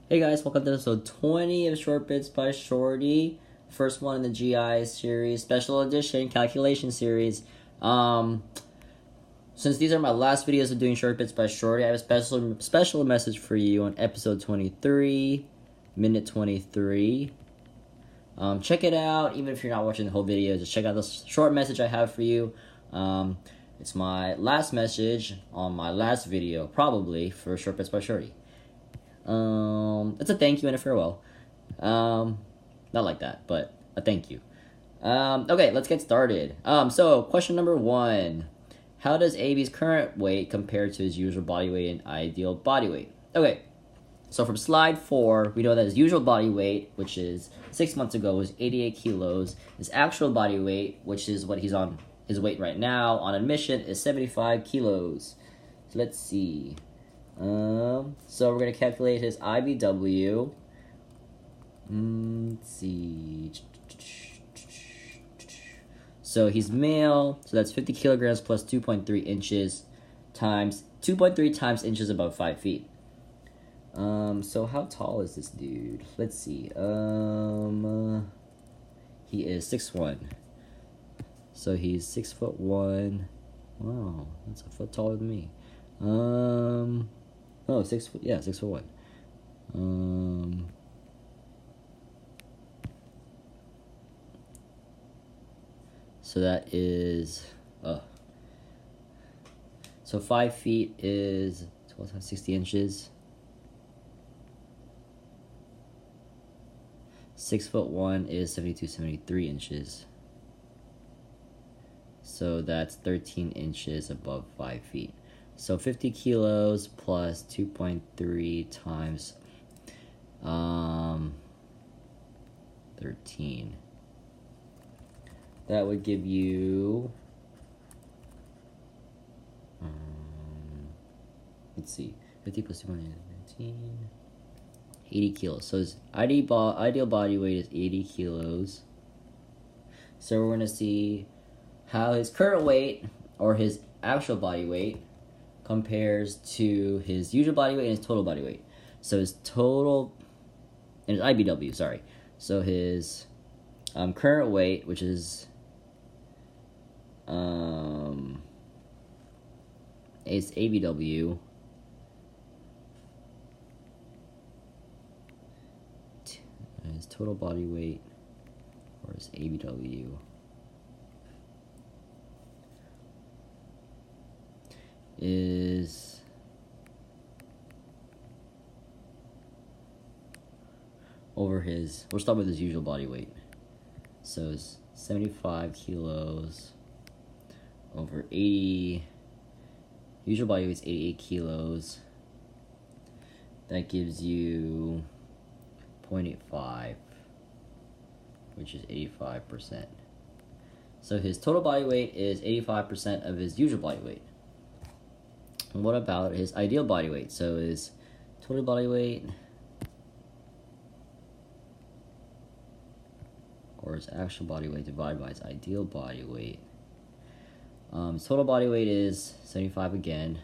Hey guys, welcome to episode 20 of Short Bits by Shorty. First one in the GI series, special edition calculation series. Since these are my last videos of doing Short Bits by Shorty, I have a special message for you on episode 23, minute 23. Check it out, even if you're not watching the whole video, just check out this short message I have for you. It's my last message on my last video, probably, for Short Bits by Shorty. It's a thank you and a farewell. Not like that, but a thank you. Okay, let's get started. So question number 1. How does AB's current weight compare to his usual body weight and ideal body weight? Okay, so from slide 4, we know that his usual body weight, which is 6 months ago, was 88 kilos. His actual body weight, which is what he's on, his weight right now, on admission, is 75 kilos. So let's see. So we're going to calculate his IBW. Let's see. So he's male, so that's 50 kilograms plus 2.3 inches times 2.3 times inches above 5 feet. So how tall is this dude? Let's see. He is 6'1". So he's 6'1". Wow, that's a foot taller than me. Oh, 6 foot, yeah, 6'1". So that is, so 5 feet is 12 times 60 inches. 6'1" is 73 inches. So that's 13 inches above 5 feet. So 50 kilos plus 2.3 times 13. That would give you, let's see, 50 plus 2.13, 80 kilos. So his ideal body weight is 80 kilos. So we're going to see how his current weight, or his actual body weight, compares to his usual body weight and his total body weight. So his total, and his IBW, sorry. So his current weight, which is his ABW, his total body weight, or his ABW, is over his, we'll start with his usual body weight. So it's 75 kilos over 80, usual body weight is 88 kilos. That gives you 0.85, which is 85%. So his total body weight is 85% of his usual body weight. And what about his ideal body weight? So his total body weight, or his actual body weight divided by his ideal body weight. His total body weight is 75 again.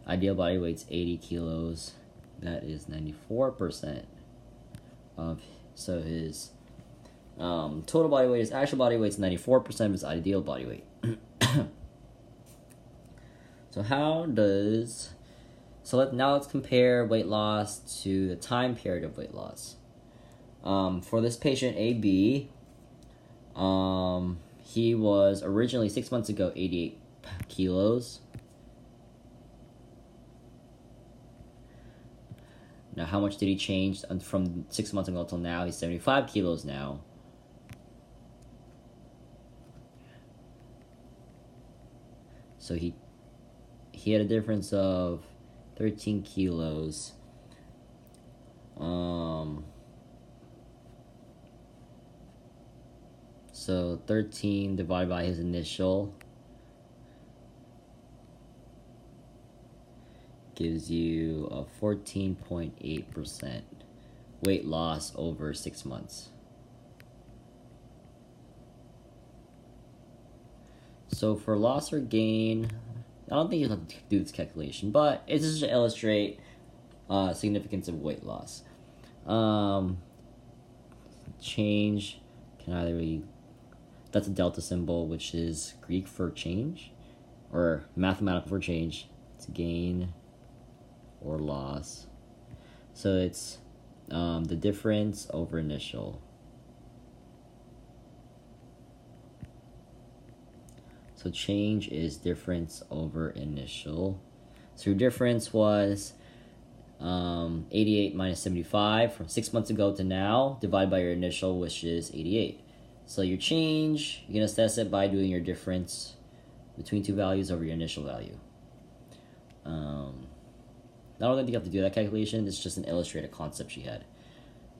Ideal body weight's 80 kilos. That is 94% of, so his total body weight, his actual body weight is 94% of his ideal body weight. So now let's compare weight loss to the time period of weight loss. For this patient, AB, he was originally 6 months ago 88 kilos. Now, how much did he change from 6 months ago until now? He's 75 kilos now. So he had a difference of 13 kilos. So 13 divided by his initial gives you a 14.8% weight loss over 6 months. So for loss or gain, I don't think you have to do this calculation, but it's just to illustrate significance of weight loss. Change can either be, that's a delta symbol, which is Greek for change, or mathematical for change. It's gain or loss. So it's the difference over initial. So change is difference over initial. So your difference was 88 minus 75 from 6 months ago to now, divided by your initial, which is 88. So your change, you can assess it by doing your difference between two values over your initial value. I don't think you have to do that calculation. It's just an illustrated concept she had.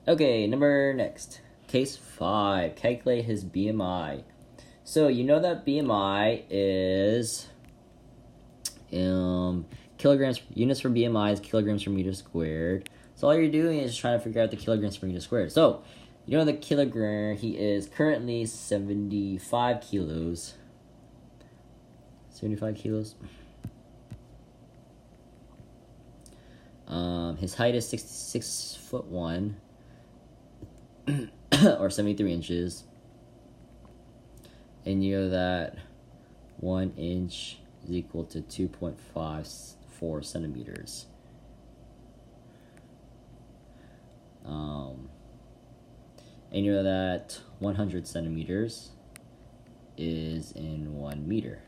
Okay, next. Case 5. Calculate his BMI. So you know that BMI is kilograms, units for BMI is kilograms per meter squared. So all you're doing is trying to figure out the kilograms per meter squared. So you know the kilogram, he is currently 75 kilos. 75 kilos. His height is 6'1", or 73 inches. And you know that 1 inch is equal to 2.54 centimeters. And you know that 100 centimeters is in 1 meter.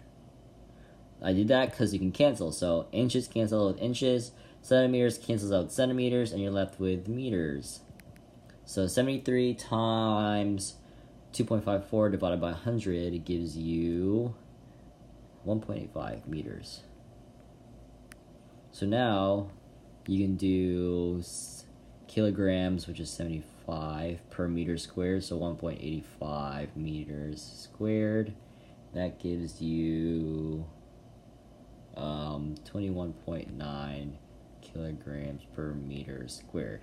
I did that because you can cancel. So inches cancel with inches, centimeters cancels out with centimeters, and you're left with meters. So 73 times 2.54 divided by 100 gives you 1.85 meters. So now you can do kilograms, which is 75 per meter squared, so 1.85 meters squared. That gives you 21.9 kilograms per meter squared.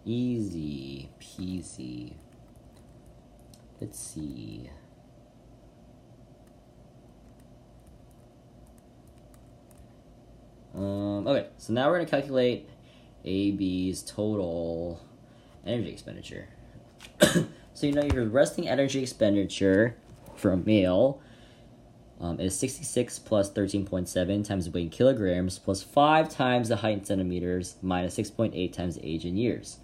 Easy peasy. Let's see. Okay, so now we're going to calculate AB's total energy expenditure. So you know your resting energy expenditure for a male is 66 plus 13.7 times the weight in kilograms plus 5 times the height in centimeters minus 6.8 times the age in years.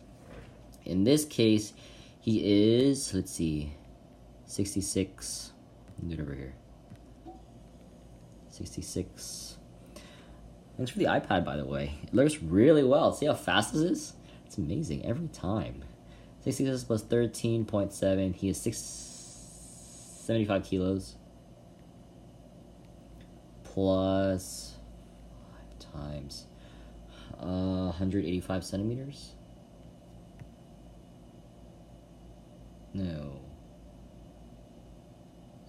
In this case, he is, let's see, 66. Let me do it over here. 66. Thanks for the iPad, by the way. It looks really well. See how fast this is? It's amazing every time. 66 plus 13.7. He is 75 kilos. Plus 5 times 185 centimeters. No.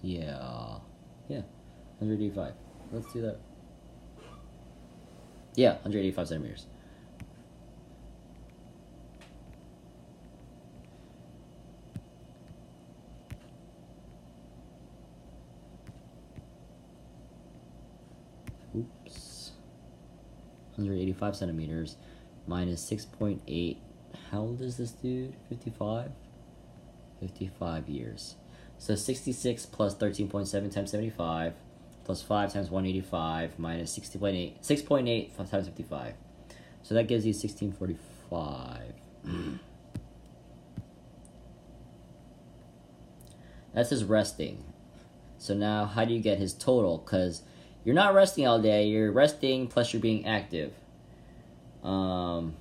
Yeah, 185. Let's do that. Yeah, 185 centimeters. Oops. 185 centimeters minus 6.8. How old is this dude? 55? 55 years. So 66 plus 13.7 times 75 plus 5 times 185 minus 6.8 times 55. So that gives you 1645. That's his resting. So now how do you get his total? Because you're not resting all day. You're resting plus you're being active. So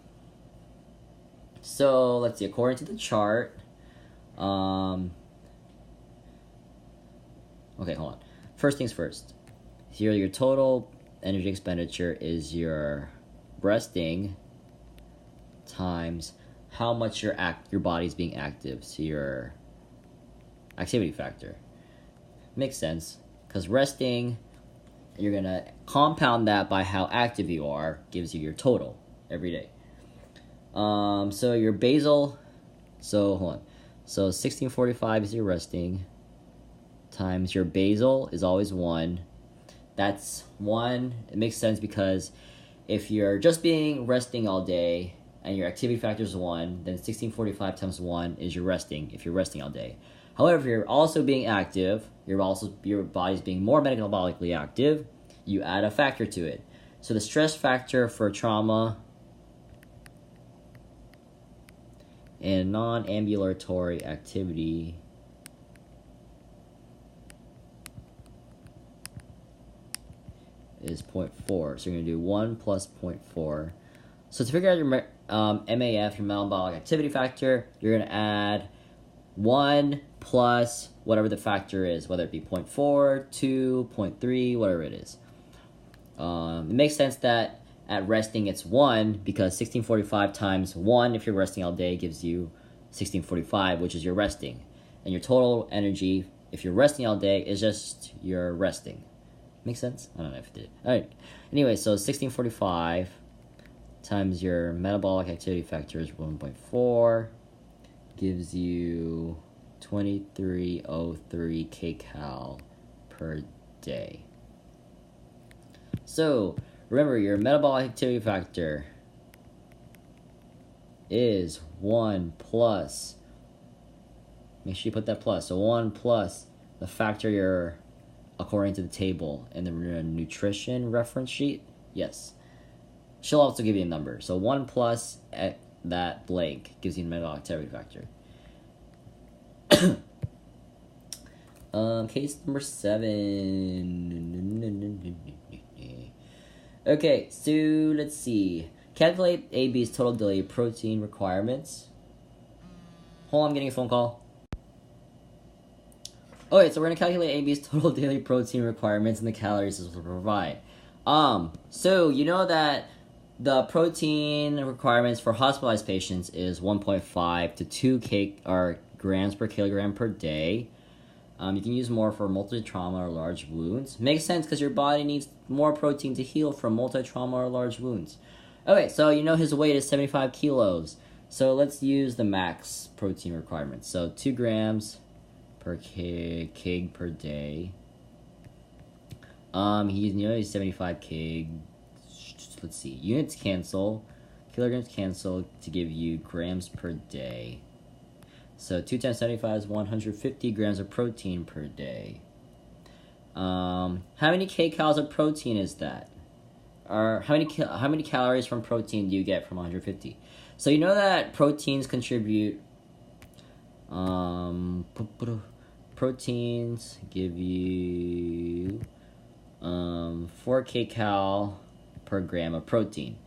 let's see. According to the chart, okay, hold on. First things first. Here, your total energy expenditure is your resting times how much your body's being active. So your activity factor. Makes sense. Because resting, you're going to compound that by how active you are, gives you your total every day. So your basal, so hold on. So 1645 is your resting times your basal is always 1. That's 1. It makes sense because if you're just being resting all day and your activity factor is 1, then 1645 times 1 is your resting, if you're resting all day. However, if you're also being active, your body's being more metabolically active, you add a factor to it. So the stress factor for trauma and non-ambulatory activity is 0.4. So you're going to do 1 plus 0.4. So to figure out your MAF, your metabolic activity factor, you're going to add 1 plus whatever the factor is, whether it be 0.4, 2, 0.3, whatever it is. It makes sense that at resting it's 1 because 1645 times 1, if you're resting all day, gives you 1645, which is your resting. And your total energy, if you're resting all day, is just your resting. Make sense? I don't know if it did. Alright. Anyway, so 1645 times your metabolic activity factor is 1.4 gives you 2303 kcal per day. So, remember your metabolic activity factor is 1 plus, make sure you put that plus, so 1 plus the factor you're according to the table in the nutrition reference sheet. Yes. She'll also give you a number. So 1 plus at that blank gives you the metabolic activity factor. Case number 7. Okay, so let's see. Calculate AB's total daily protein requirements. Hold on, I'm getting a phone call. Okay, so we're going to calculate AB's total daily protein requirements and the calories this will provide. So you know that the protein requirements for hospitalized patients is 1.5 to 2 grams per kilogram per day. You can use more for multi-trauma or large wounds. Makes sense because your body needs more protein to heal from multi-trauma or large wounds. Okay, so you know his weight is 75 kilos. So let's use the max protein requirements. So 2 grams per kg per day. He's 75 kg. Let's see. Units cancel. Kilograms cancel to give you grams per day. So 2 times 75 is 150 grams of protein per day. How many kcals of protein is that? Or how many calories from protein do you get from 150? So you know that proteins contribute. Proteins give you 4 kcal per gram of protein.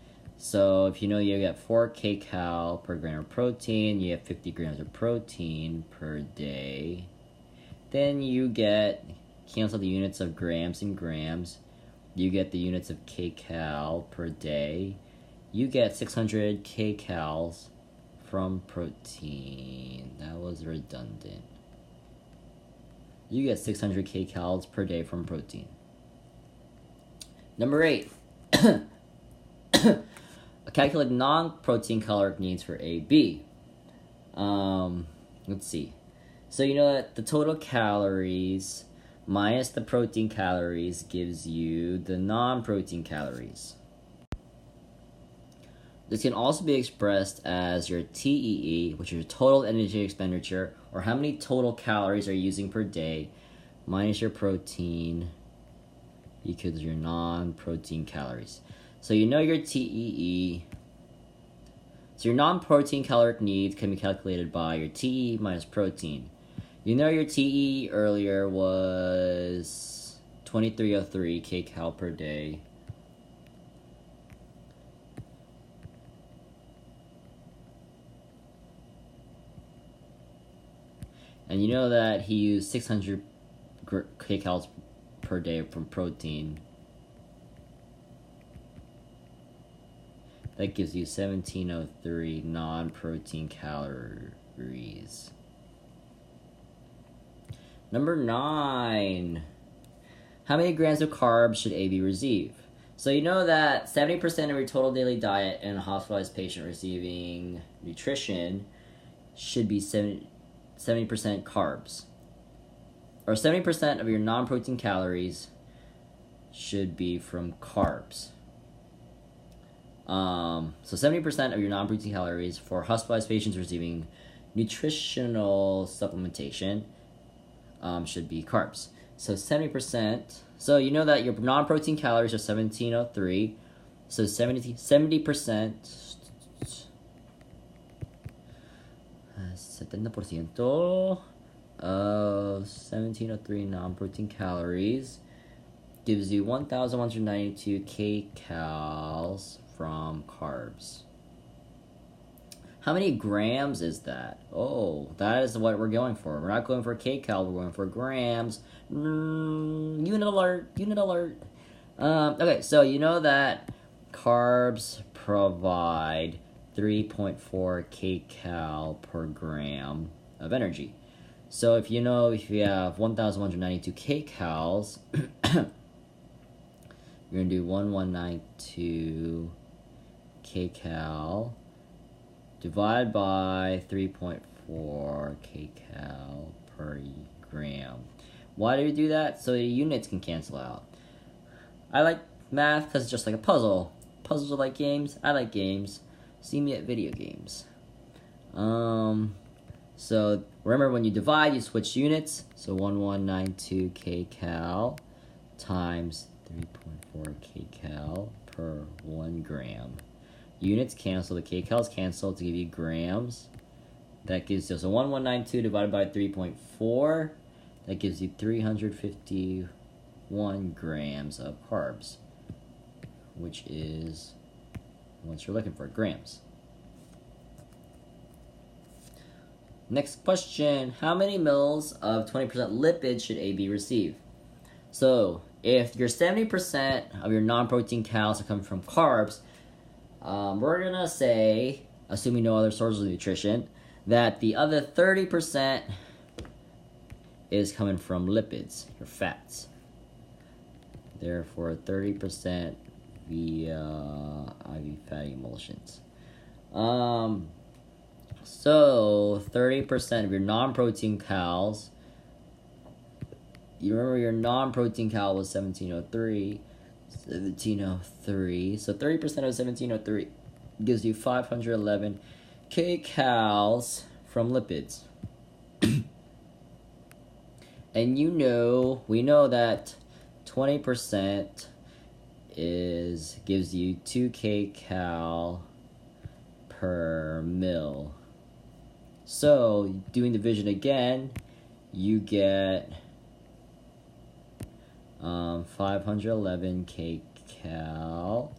So if you know you get 4 kcal per gram of protein, you have 50 grams of protein per day. Then you cancel the units of grams and grams. You get the units of kcal per day. You get 600 kcals from protein. That was redundant. You get 600 kcals per day from protein. Number 8. Calculate non-protein caloric needs for AB. Let's see. So you know that the total calories minus the protein calories gives you the non-protein calories. This can also be expressed as your TEE, which is your total energy expenditure, or how many total calories are you using per day, minus your protein equals your non-protein calories. So you know your TEE. So your non-protein caloric needs can be calculated by your TEE minus protein. You know your TEE earlier was 2303 kcal per day. And you know that he used 600 kcals per day from protein. That gives you 1703 non-protein calories. Number 9. How many grams of carbs should AB receive? So you know that 70% of your total daily diet in a hospitalized patient receiving nutrition should be 70% carbs. Or 70% of your non-protein calories should be from carbs. So 70% of your non-protein calories for hospitalized patients receiving nutritional supplementation should be carbs. So 70%. So you know that your non-protein calories are 1703. So 70%. 70% of 1703 non-protein calories gives you 1,192 kcals from carbs. How many grams is that? Oh, that is what we're going for. We're not going for kcal, we're going for grams. Unit alert, unit alert. Okay, so you know that carbs provide 3.4 kcal per gram of energy. So if you have 1,192 kcals, you're going to do 1192 kcal divided by 3.4 kcal per gram. Why do we do that? So the units can cancel out. I like math because it's just like a puzzle. Puzzles are like games. I like games. See me at video games. So remember, when you divide, you switch units. So 1192 kcal times 3.4 kcal per 1 gram. Units cancel, the kcals cancel to give you grams. That gives you, so 1192 divided by 3.4, that gives you 351 grams of carbs, which is what you're looking for, grams. Next question, how many mils of 20% lipids should AB receive? So if your 70% of your non-protein calories are coming from carbs, we're going to say, assuming no other sources of nutrition, that the other 30% is coming from lipids, or fats. Therefore, 30% via IV fatty emulsions. So 30% of your non-protein calories, you remember your non-protein cal was 1703. So 30% of 1703 gives you 511 kcals from lipids. And we know that 20% gives you 2 kcal per mil. So doing division again, you get 511 kcal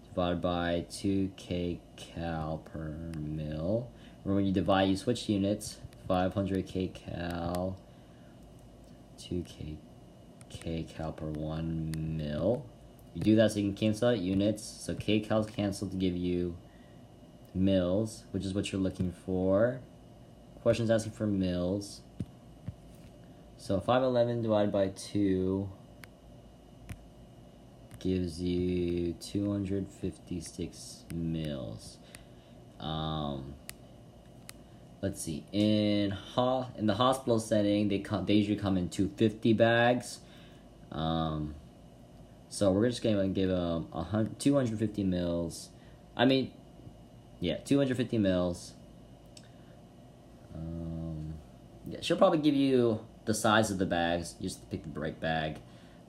divided by 2 kcal per mil. Remember, when you divide, you switch units. 500 kcal, 2 kcal per 1 mil. You do that so you can cancel out units. So kcals cancel to give you mils, which is what you're looking for. Question's asking for mils. So 511 divided by 2 gives you 256 mils. Let's see. In the hospital setting, they usually come in 250 bags. So we're just gonna give them 250 mils. 250 mils. She'll probably give you the size of the bags. You just pick the right bag.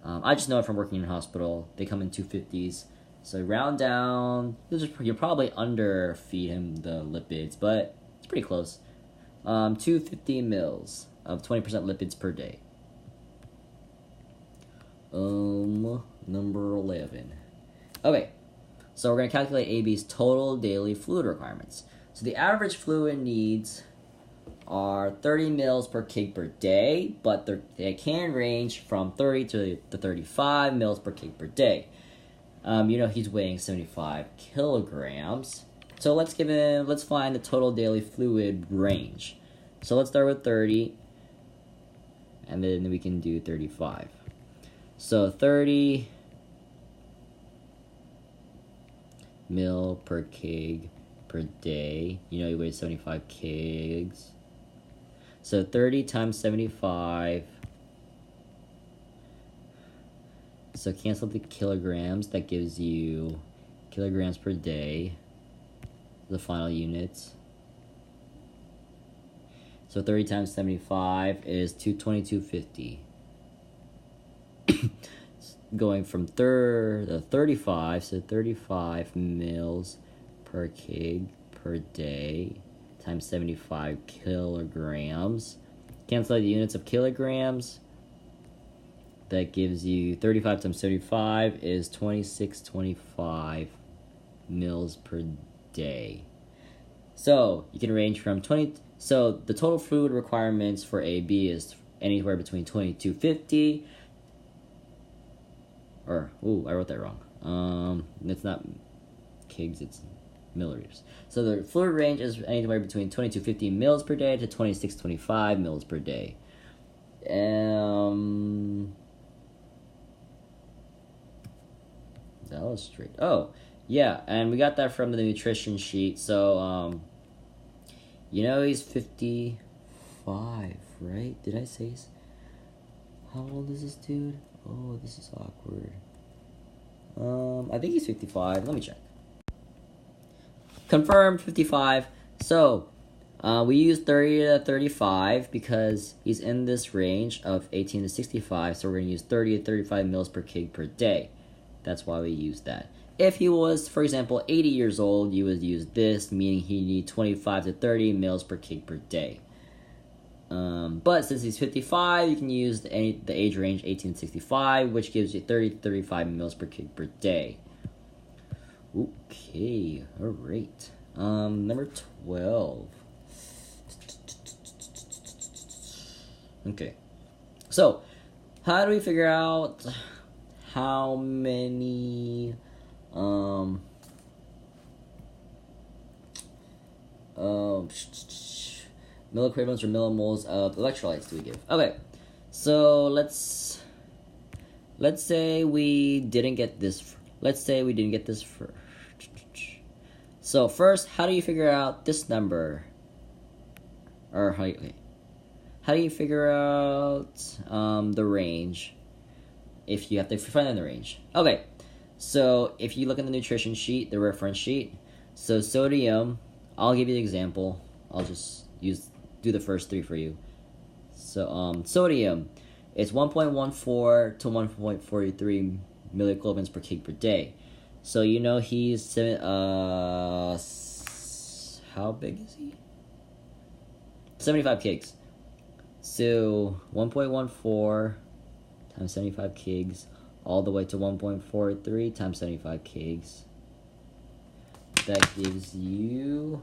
I just know it from working in a hospital. They come in 250s. So round down, you'll probably under feed him the lipids, but it's pretty close. 250 mils of 20% lipids per day. Number 11. Okay, so we're going to calculate AB's total daily fluid requirements. So the average fluid needs are 30 mils per kg per day, but they can range from 30 to 35 mils per kg per day. He's weighing 75 kilograms. So let's find the total daily fluid range. So let's start with 30, and then we can do 35. So 30 mil per kg per day. He weighs 75 kgs. So 30 times 75. So cancel the kilograms. That gives you kilograms per day, the final units. So 30 times 75 is 222.50. Going from the 35, so 35 mils per kg per day times 75 kilograms. Cancel out the units of kilograms. That gives you 35 times 75 is 2625 mils per day. So you can range from 20. So the total fluid requirements for AB is anywhere between 2250. Or I wrote that wrong. It's not kgs, it's milliliters. So the fluid range is anywhere between 2250 mils per day to 2625 mils per day. That was straight. Oh, yeah, and we got that from the nutrition sheet. So, he's 55, right? Did I say how old is this dude? Oh, this is awkward. I think he's 55. Let me check. Confirmed, 55. So, we use 30 to 35 because he's in this range of 18 to 65. So we're going to use 30 to 35 mils per kg per day. That's why we use that. If he was, for example, 80 years old, you would use this, meaning he need 25 to 30 mils per kg per day. But since he's 55, you can use the age range 18 to 65, which gives you 30 to 35 mils per kg per day. Okay, alright. Number 12. Okay. So, how do we figure out how many milliequivalents or millimoles of electrolytes do we give? Okay, so let's say we didn't get this. Let's say we didn't get this first. So first, how do you figure out this number? Or how do you figure out the range? If you have to find the range. Okay, so if you look in the nutrition sheet, the reference sheet, so sodium, I'll give you the example. I'll just do the first three for you. So sodium, it's 1.14 to 1.43 milliequivalents per kg per day. So he's how big is he? 75 kgs. So 1.14 times 75 kgs all the way to 1.43 times 75 kgs. That gives you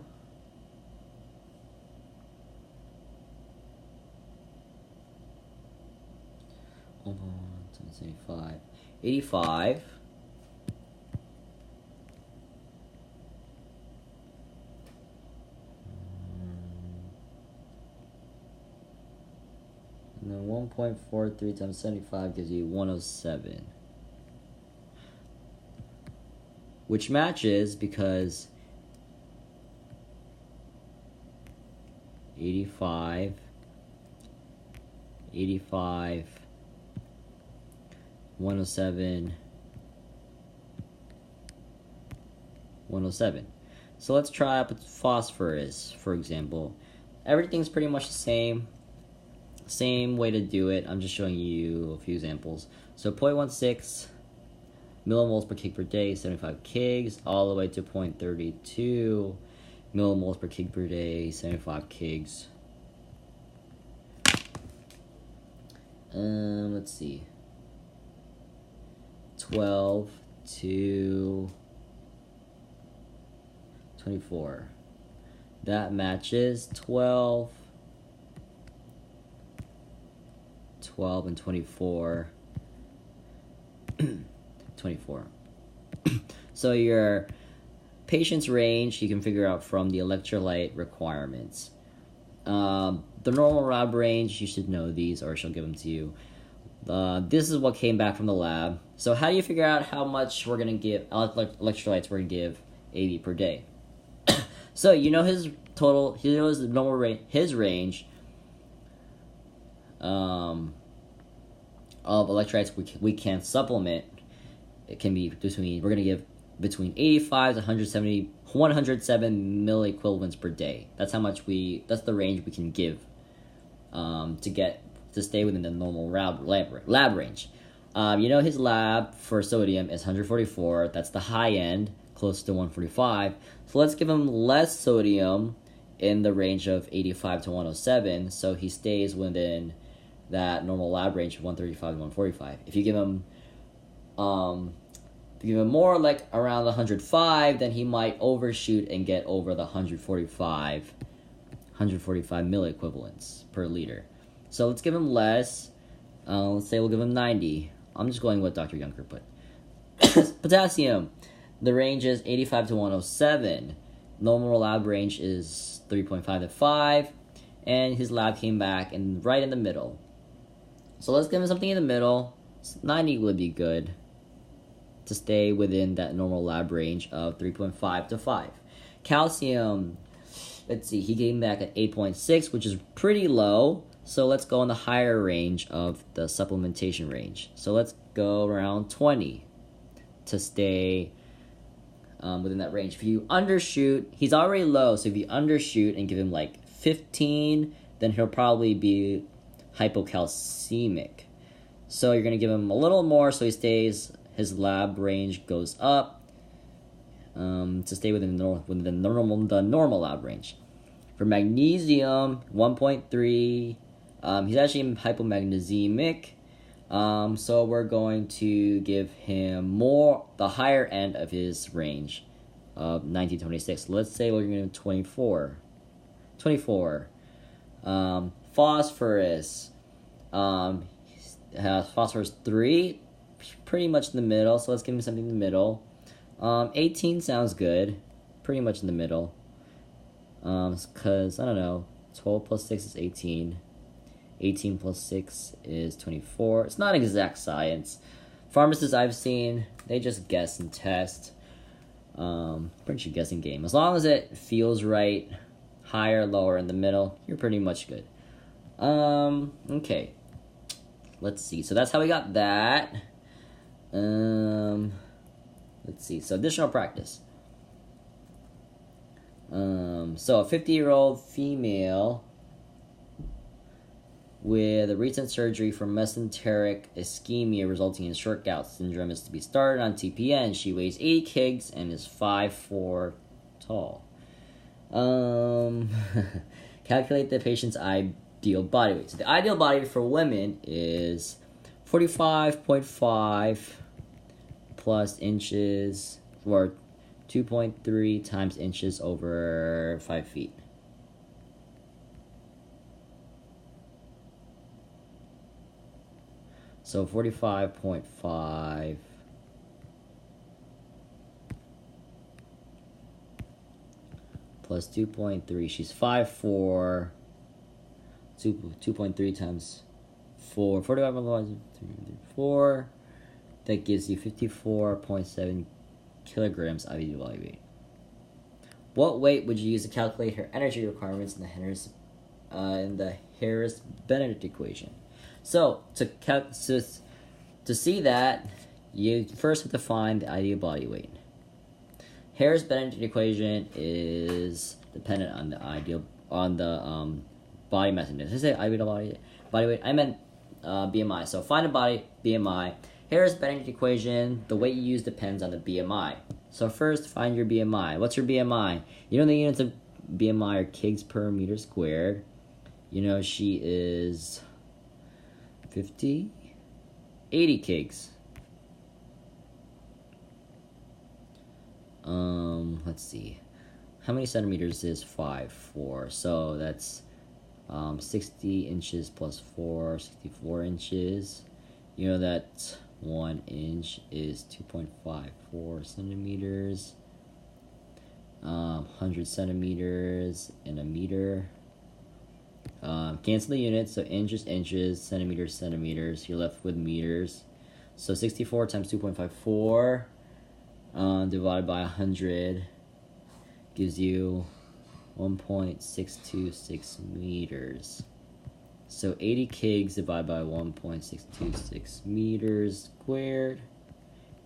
85. And then 1.43 times 75 gives you 107. Which matches because 85, 107, 107. So let's try out with phosphorus, for example. Everything's pretty much the same. Same way to do it. I'm just showing you a few examples. So 0.16 millimoles per kg per day, 75 kgs, all the way to 0.32 millimoles per kg per day, 75 kgs. Let's see. 12 to 24. That matches 12 and 24. 24. So your patient's range you can figure out from the electrolyte requirements. The normal lab range, you should know these or she'll give them to you. This is what came back from the lab. So how do you figure out how much we're going to give, electrolytes we're going to give AB per day? So his total, he knows the normal range, his range of electrolytes we can supplement. It can be between, we're going to give between 85 to 107 milliequivalents per day. That's how much that's the range we can give to stay within the normal lab range. His lab for sodium is 144. That's the high end, close to 145. So let's give him less sodium in the range of 85 to 107, so he stays within that normal lab range of 135 to 145. If you give him more, like around the 105, then he might overshoot and get over the 145 milliequivalents per liter. So let's give him less. Let's say we'll give him 90. I'm just going with Dr. Younger put. Potassium. The range is 85 to 107. Normal lab range is 3.5 to 5. And his lab came back and right in the middle. So let's give him something in the middle. 90 would be good to stay within that normal lab range of 3.5 to 5. Calcium. Let's see. He came back at 8.6, which is pretty low. So let's go in the higher range of the supplementation range. So let's go around 20 to stay within that range. If you undershoot, he's already low, so if you undershoot and give him like 15, then he'll probably be hypocalcemic. So you're going to give him a little more so his lab range goes up to stay within the normal lab range. For magnesium, 1.3, he's actually hypomagnesiemic. So we're going to give him the higher end of his range of 1926. Let's say we're going to give him 24. Phosphorus. Has phosphorus 3, pretty much in the middle. So let's give him something in the middle. 18 sounds good, pretty much in the middle. Because, I don't know, 12 plus 6 is 18. 18 plus 6 is 24. It's not exact science. Pharmacists I've seen, they just guess and test. Pretty much a guessing game. As long as it feels right, higher, lower, in the middle, you're pretty much good. Okay. Let's see. So that's how we got that. Let's see. So additional practice. So a 50-year-old female with a recent surgery for mesenteric ischemia resulting in short gout syndrome is to be started on TPN. She weighs 80 kgs and is 5'4" tall. Calculate the patient's ideal body weight. So the ideal body weight for women is 45.5 plus inches, or 2.3 times inches over 5 feet. So 45.5 plus 2.3. She's 5'4". 2.3 times 4. 45.4. That gives you 54.7 kilograms of ideal body weight. What weight would you use to calculate her energy requirements in the Harris-Benedict equation? So to see that, you first have to find the ideal body weight. Harris-Benedict equation is dependent on the body mass index. Did I say ideal body weight? I meant BMI. So find a body BMI. Harris-Benedict equation, the weight you use depends on the BMI. So first, find your BMI. What's your BMI? You know the units of BMI are kgs per meter squared. You know she is 80 kgs. Let's see. How many centimeters is 5'4"? So that's 60 inches plus 4, 64 inches. You know that 1 inch is 2.54 centimeters. 100 centimeters in a meter. Cancel the units, so inches, inches, centimeters, centimeters. You're left with meters. So 64 times 2.54 divided by 100 gives you 1.626 meters. So 80 kgs divided by 1.626 meters squared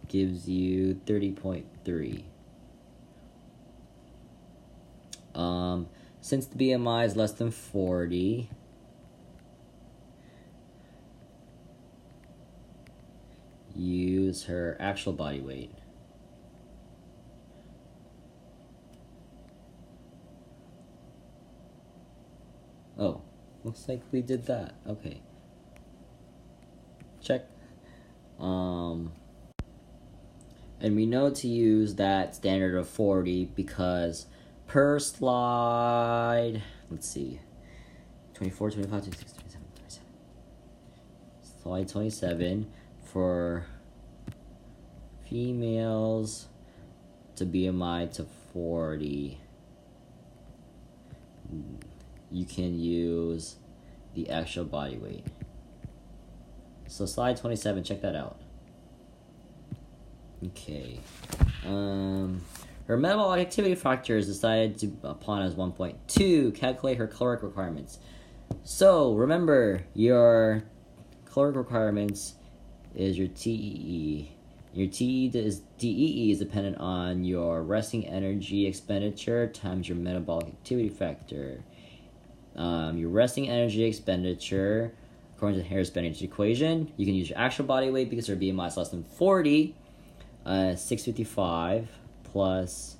gives you 30.3. Since the BMI is less than 40, use her actual body weight. Oh, looks like we did that. Okay. Check. And we know to use that standard of 40 because per slide, let's see, 24, 25, 26, 27, 27. Slide 27 for females to BMI to 40. You can use the actual body weight. So slide 27, check that out. Okay. Her metabolic activity factor is decided upon as 1.2. Calculate her caloric requirements. So remember, your caloric requirements is your TEE. Your DEE is dependent on your resting energy expenditure times your metabolic activity factor. Your resting energy expenditure, according to the Harris Benedict equation, you can use your actual body weight because her BMI is less than 40. 655 plus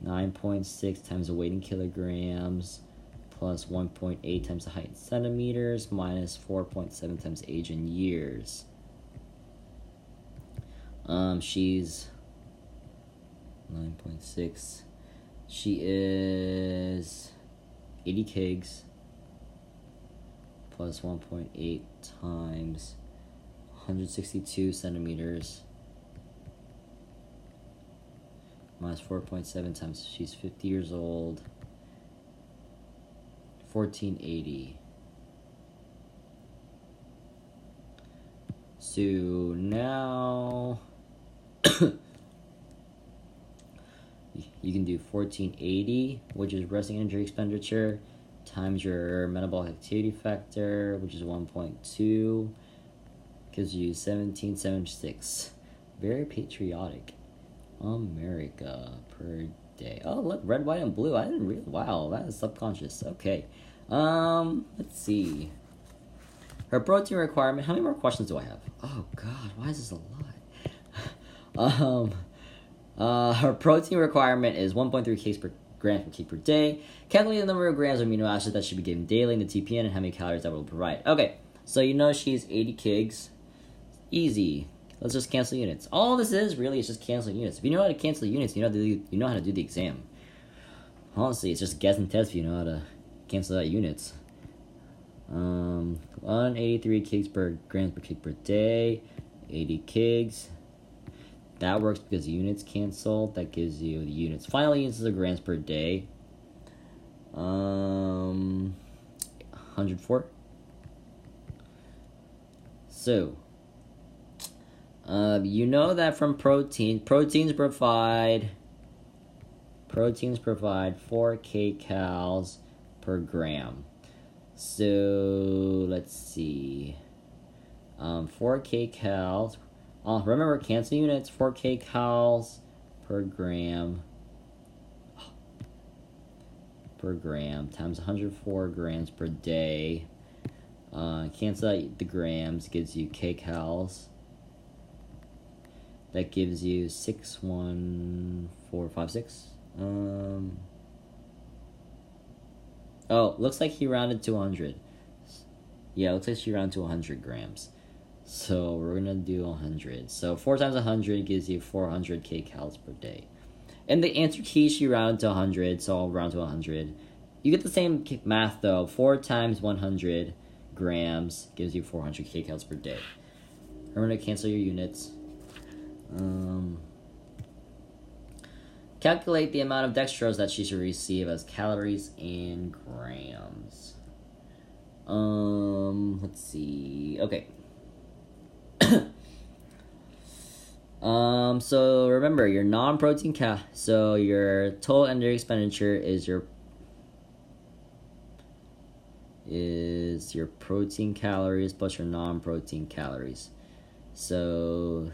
9.6 times the weight in kilograms plus 1.8 times the height in centimeters minus 4.7 times age in years. She's 9.6. She is 80 kgs plus 1.8 times 162 centimeters minus 4.7 times she's 50 years old, 1480. So now you can do 1480, which is resting energy expenditure, times your metabolic activity factor, which is 1.2, gives you 1776. Very patriotic. America per day. Oh, look, red, white, and blue. I didn't realize. Wow, that is subconscious. Okay. Let's see. Her protein requirement. How many more questions do I have? Oh, God, why is this a lot? Her protein requirement is 1.3 kgs per grams per kg per day. Calculate the number of grams of amino acids that should be given daily in the TPN and how many calories that will provide. Okay, so you know she's 80 kgs. Easy. Let's just cancel units. All this is really is just canceling units. If you know how to cancel units, you know how to do the exam. Honestly, it's just a guessing test if you know how to cancel out units. 183 kgs per grams per kg per day. 80 kgs. That works because units cancel. That gives you the units. Final units is a grams per day. 104. So you know that from proteins provide 4 kcals per gram. So let's see. 4 kcals. Remember, cancel units. 4 kcals per gram. Times 104 grams per day. Cancel out the grams, gives you kcals. That gives you 61456. Oh, looks like he rounded to 100. Yeah, looks like she rounded to 100 grams. So we're gonna do 100. So 4 times 100 gives you 400 kcals per day. And the answer key, she rounded to 100, so I'll round to 100. You get the same math though. 4 times 100 grams gives you 400 kcals per day. Remember to cancel your units. Calculate the amount of dextrose that she should receive as calories in grams. Let's see. Okay. So remember your non-protein so your total energy expenditure is your protein calories plus your non-protein calories. So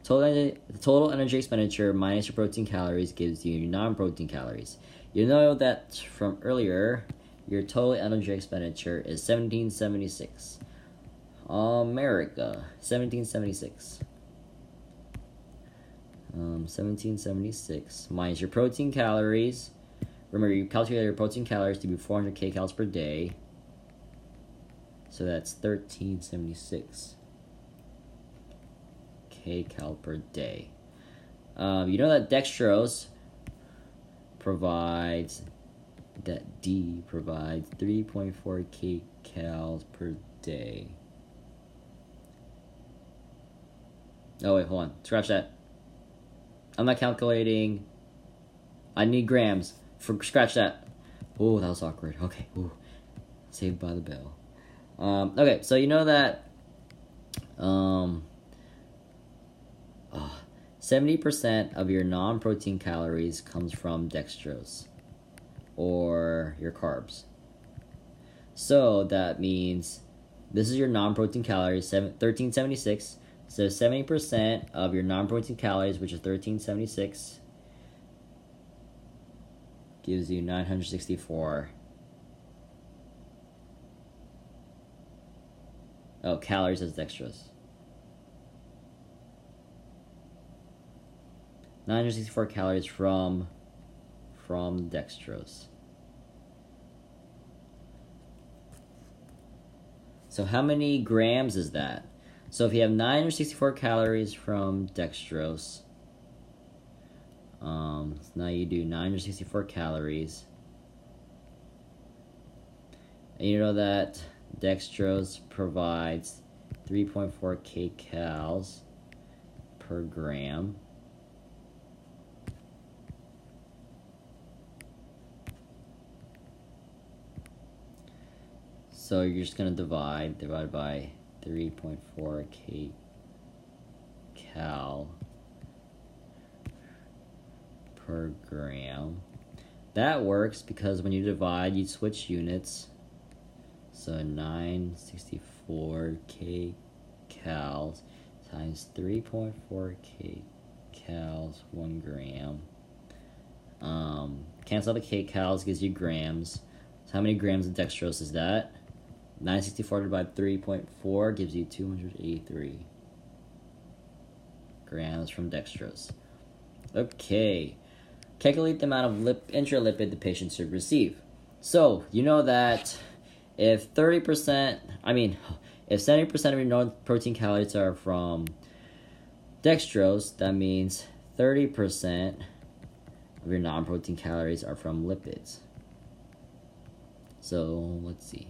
The total energy expenditure minus your protein calories gives you your non-protein calories. You know that from earlier, your total energy expenditure is 1776. America, 1776. 1776 minus your protein calories. Remember, you calculate your protein calories to be 400 kcals per day. So that's 1376 kcal per day. You know that dextrose provides 3.4 kcals per day. Oh wait, hold on. Scratch that. I'm not calculating. I need grams. Scratch that. Oh, that was awkward. Okay. Ooh. Saved by the bell. Okay, so you know that 70% of your non-protein calories comes from dextrose or your carbs. So that means this is your non-protein calories, 1376. So 70% of your non-protein calories, which is 1376, gives you 964 calories as dextrose. 964 calories from dextrose. So how many grams is that? So if you have 964 calories from dextrose, so now you do 964 calories. And you know that dextrose provides 3.4 kcals per gram. So you're just going to divide by 3.4 kcal per gram. That works because when you divide, you switch units. So 964 kcals times 3.4 kcals, 1 gram. Cancel the kcals, gives you grams. So how many grams of dextrose is that? 964 divided by 3.4 gives you 283 grams from dextrose. Okay. Calculate the amount of intralipid the patient should receive. So, you know that if 70% of your non-protein calories are from dextrose, that means 30% of your non-protein calories are from lipids. So, let's see.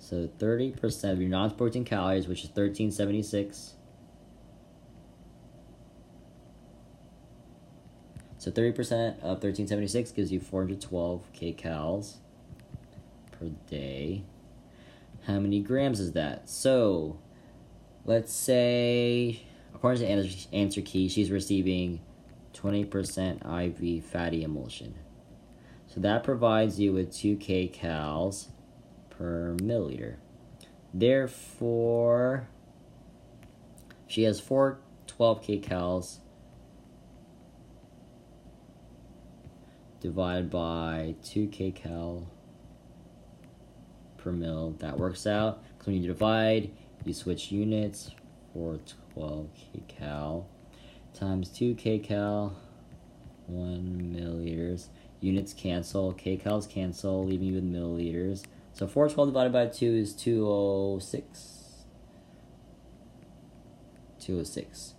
So 30% of your non-protein calories, which is 1376. So 30% of 1376 gives you 412 kcals per day. How many grams is that? So let's say, according to the answer key, she's receiving 20% IV fatty emulsion. So that provides you with 2 kcals per milliliter. Therefore, she has 412 kcals divided by 2 kcal per mil. That works out. Because when you divide, you switch units. 412 kcal times 2 kcal, 1 milliliters. Units cancel, kcals cancel, leaving you with milliliters. So 412 divided by 2 is 206. 206.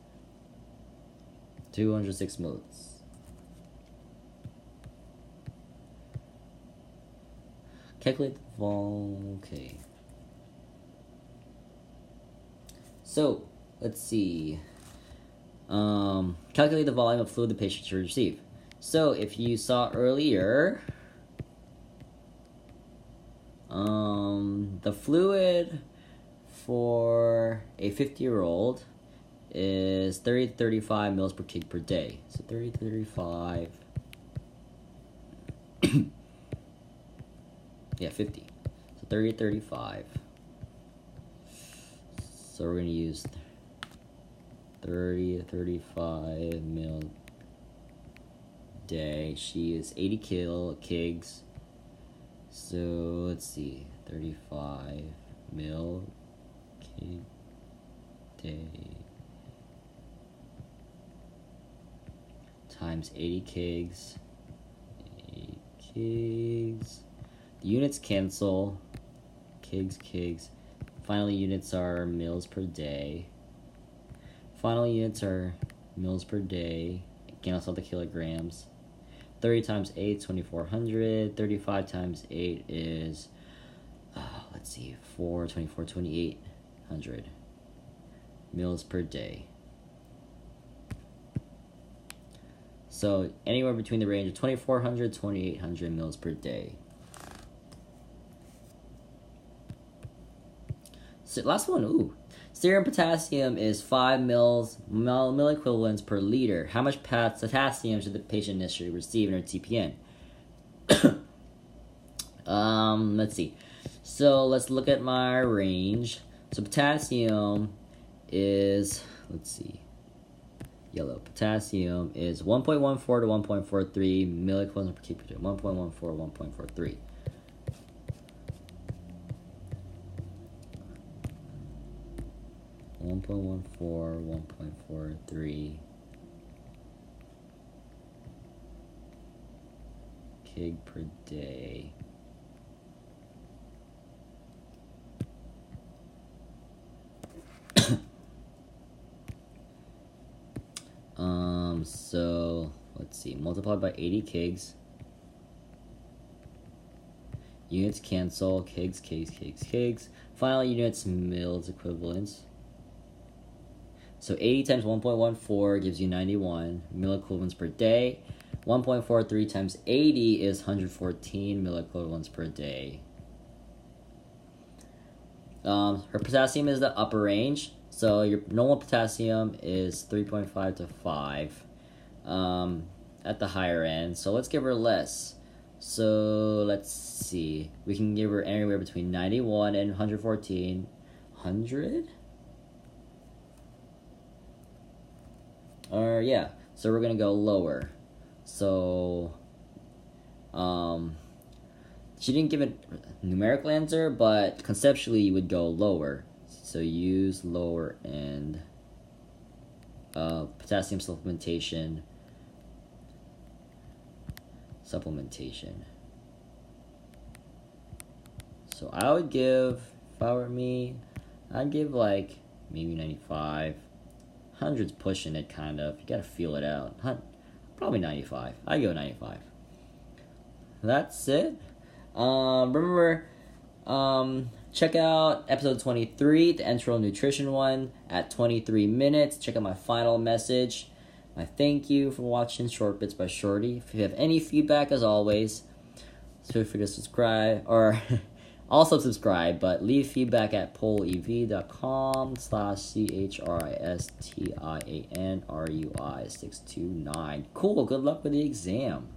206 milliliters. Calculate the volume. Okay. So, let's see. Calculate the volume of fluid the patient should receive. So, if you saw earlier, the fluid for a 50-year-old is 30 to 35 mils per kg per day. So 30 to 35. Yeah, 50. So 30 to 35. So we're going to use 30 to 35 mil day. She is 80 kigs. So let's see, 35 mil kg day times 80 kigs. 80 kigs. The units cancel. Kigs. Final units are mils per day. Final units are mils per day. Cancel the kilograms. 30 times 8, 2400. 35 times 8 is, let's see, 2800 mils per day. So anywhere between the range of 2400 2800 mils per day. So last one, serum potassium is 5 mill equivalents per liter. How much potassium should the patient initially receive in her TPN? Let's see. So let's look at my range. So potassium is, let's see, yellow. Potassium is 1.14 to 1.43 mill equivalents per kg. 1.14, 1.43. One point 1.43 kg per day. So let's see, multiplied by 80 kgs. Units cancel, kgs. Final units, mils equivalents. So 80 times 1.14 gives you 91 mill equivalents per day. 1.43 times 80 is 114 mill equivalents per day. Her potassium is the upper range. So your normal potassium is 3.5 to 5 at the higher end. So let's give her less. So let's see. We can give her anywhere between 91 and 114. 100? Or yeah, so we're gonna go lower. So she didn't give a numerical answer, but conceptually you would go lower. So use lower end potassium supplementation. So I would give, if I were me, I'd give like maybe 95. 100's pushing it, kind of. You gotta feel it out. Probably 95. I go 95. That's it. Remember, check out episode 23, the enteral nutrition one, at 23 minutes. Check out my final message. My thank you for watching Short Bits by Shorty. If you have any feedback, as always, feel free to subscribe, or also subscribe, but leave feedback at polev.com/CHRISTIANRUI629. Cool, good luck with the exam.